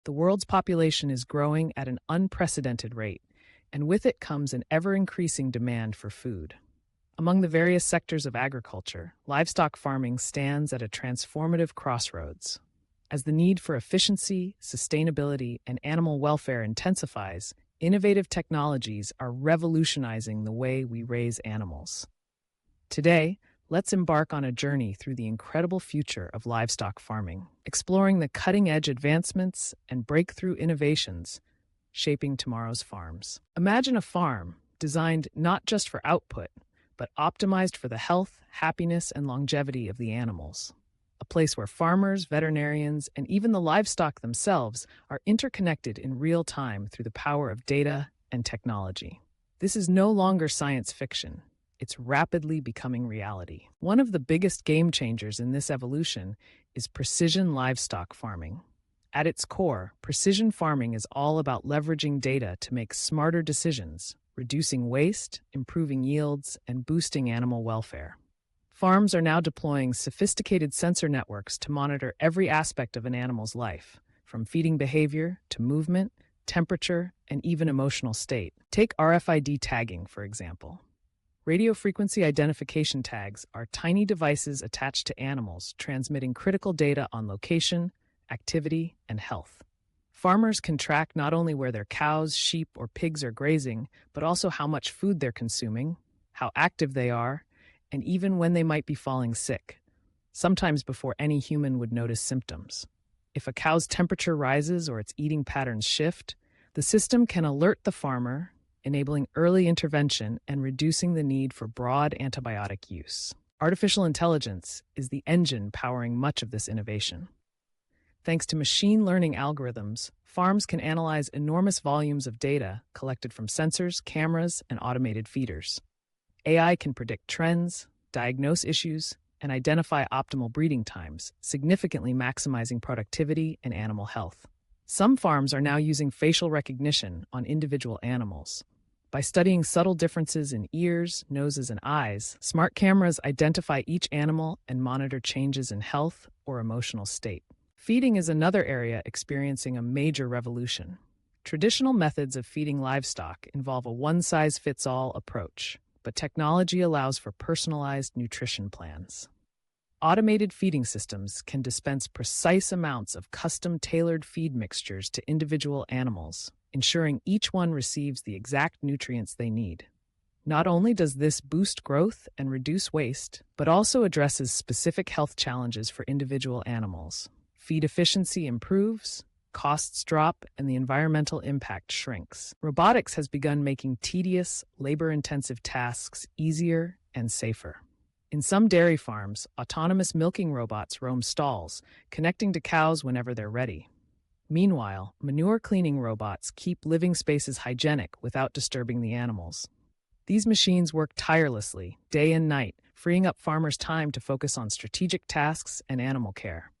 The world's population is growing at an unprecedented rate, and with it comes an ever-increasing demand for food. Among the various sectors of agriculture, livestock farming stands at a transformative crossroads. As the need for efficiency, sustainability, and animal welfare intensifies, innovative technologies are revolutionizing the way we raise animals. Today, let's embark on a journey through the incredible future of livestock farming, exploring the cutting-edge advancements and breakthrough innovations shaping tomorrow's farms. Imagine a farm designed not just for output, but optimized for the health, happiness, and longevity of the animals. A place where farmers, veterinarians, and even the livestock themselves are interconnected in real time through the power of data and technology. This is no longer science fiction. It's rapidly becoming reality. One of the biggest game changers in this evolution is precision livestock farming. At its core, precision farming is all about leveraging data to make smarter decisions, reducing waste, improving yields, and boosting animal welfare. Farms are now deploying sophisticated sensor networks to monitor every aspect of an animal's life, from feeding behavior to movement, temperature, and even emotional state. Take RFID tagging, for example. Radio frequency identification tags are tiny devices attached to animals transmitting critical data on location, activity, and health. Farmers can track not only where their cows, sheep, or pigs are grazing, but also how much food they're consuming, how active they are, and even when they might be falling sick, sometimes before any human would notice symptoms. If a cow's temperature rises or its eating patterns shift, the system can alert the farmer, enabling early intervention and reducing the need for broad antibiotic use. Artificial intelligence is the engine powering much of this innovation. Thanks to machine learning algorithms, farms can analyze enormous volumes of data collected from sensors, cameras, and automated feeders. AI can predict trends, diagnose issues, and identify optimal breeding times, significantly maximizing productivity and animal health. Some farms are now using facial recognition on individual animals. By studying subtle differences in ears, noses, and eyes, smart cameras identify each animal and monitor changes in health or emotional state. Feeding is another area experiencing a major revolution. Traditional methods of feeding livestock involve a one-size-fits-all approach, but technology allows for personalized nutrition plans. Automated feeding systems can dispense precise amounts of custom-tailored feed mixtures to individual animals, ensuring each one receives the exact nutrients they need. Not only does this boost growth and reduce waste, but also addresses specific health challenges for individual animals. Feed efficiency improves, costs drop, and the environmental impact shrinks. Robotics has begun making tedious, labor-intensive tasks easier and safer. In some dairy farms, autonomous milking robots roam stalls, connecting to cows whenever they're ready. Meanwhile, manure cleaning robots keep living spaces hygienic without disturbing the animals. These machines work tirelessly, day and night, freeing up farmers' time to focus on strategic tasks and animal care.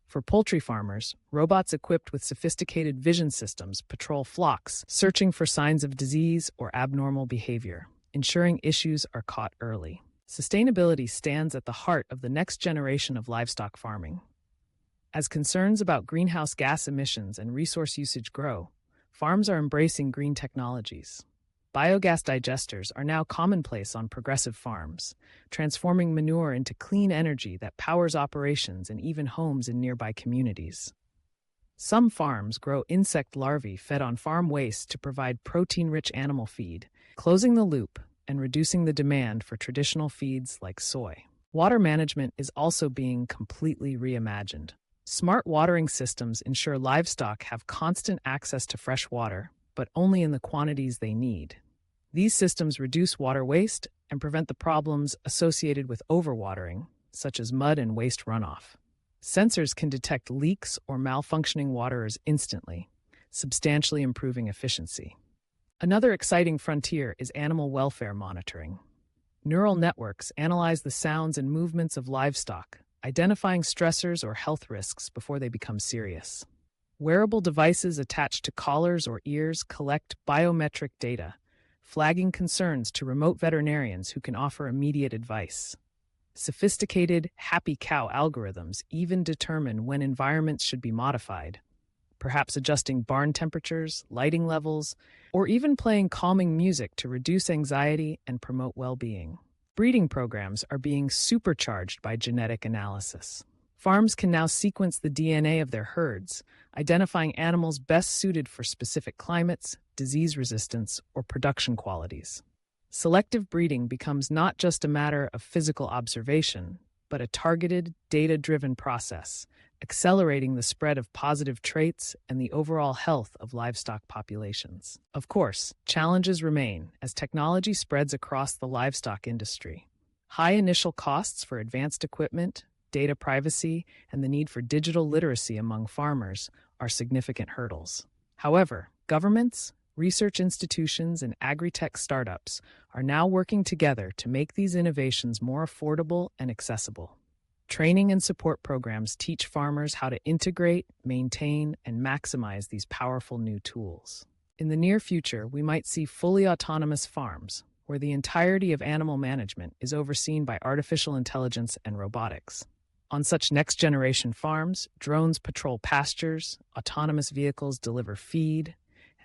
For poultry farmers, robots equipped with sophisticated vision systems patrol flocks, searching for signs of disease or abnormal behavior, ensuring issues are caught early. Sustainability stands at the heart of the next generation of livestock farming. As concerns about greenhouse gas emissions and resource usage grow, farms are embracing green technologies. Biogas digesters are now commonplace on progressive farms, transforming manure into clean energy that powers operations and even homes in nearby communities. Some farms grow insect larvae fed on farm waste to provide protein-rich animal feed, closing the loop and reducing the demand for traditional feeds like soy. Water management is also being completely reimagined. Smart watering systems ensure livestock have constant access to fresh water, but only in the quantities they need. These systems reduce water waste and prevent the problems associated with overwatering, such as mud and waste runoff. Sensors can detect leaks or malfunctioning waters instantly, substantially improving efficiency. Another exciting frontier is animal welfare monitoring. Neural networks analyze the sounds and movements of livestock, identifying stressors or health risks before they become serious. Wearable devices attached to collars or ears collect biometric data, flagging concerns to remote veterinarians who can offer immediate advice. Sophisticated happy cow algorithms even determine when environments should be modified, perhaps adjusting barn temperatures, lighting levels, or even playing calming music to reduce anxiety and promote well-being. Breeding programs are being supercharged by genetic analysis. Farms can now sequence the DNA of their herds, identifying animals best suited for specific climates, disease resistance, or production qualities. Selective breeding becomes not just a matter of physical observation, but a targeted, data-driven process, accelerating the spread of positive traits and the overall health of livestock populations. Of course, challenges remain as technology spreads across the livestock industry. High initial costs for advanced equipment, data privacy, and the need for digital literacy among farmers are significant hurdles. However, governments, research institutions, and agri-tech startups are now working together to make these innovations more affordable and accessible. Training and support programs teach farmers how to integrate, maintain, and maximize these powerful new tools. In the near future, we might see fully autonomous farms, where the entirety of animal management is overseen by artificial intelligence and robotics. On such next-generation farms, drones patrol pastures, autonomous vehicles deliver feed,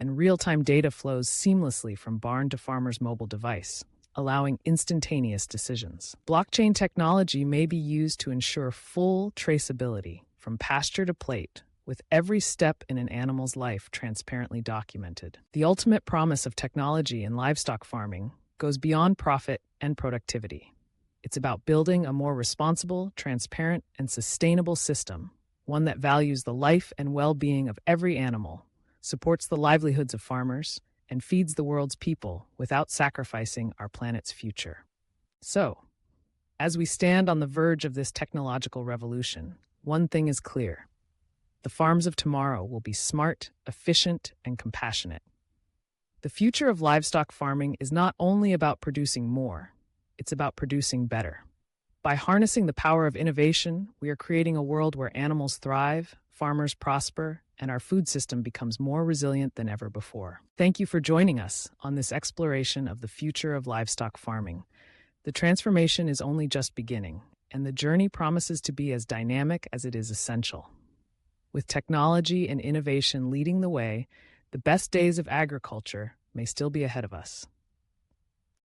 and real-time data flows seamlessly from barn to farmer's mobile device, allowing instantaneous decisions. Blockchain technology may be used to ensure full traceability from pasture to plate, with every step in an animal's life transparently documented. The ultimate promise of technology in livestock farming goes beyond profit and productivity. It's about building a more responsible, transparent, and sustainable system, one that values the life and well-being of every animal, supports the livelihoods of farmers, and feeds the world's people without sacrificing our planet's future. So, as we stand on the verge of this technological revolution, one thing is clear. The farms of tomorrow will be smart, efficient, and compassionate. The future of livestock farming is not only about producing more, it's about producing better. By harnessing the power of innovation, we are creating a world where animals thrive, farmers prosper, and our food system becomes more resilient than ever before. Thank you for joining us on this exploration of the future of livestock farming. The transformation is only just beginning, and the journey promises to be as dynamic as it is essential. With technology and innovation leading the way, the best days of agriculture may still be ahead of us.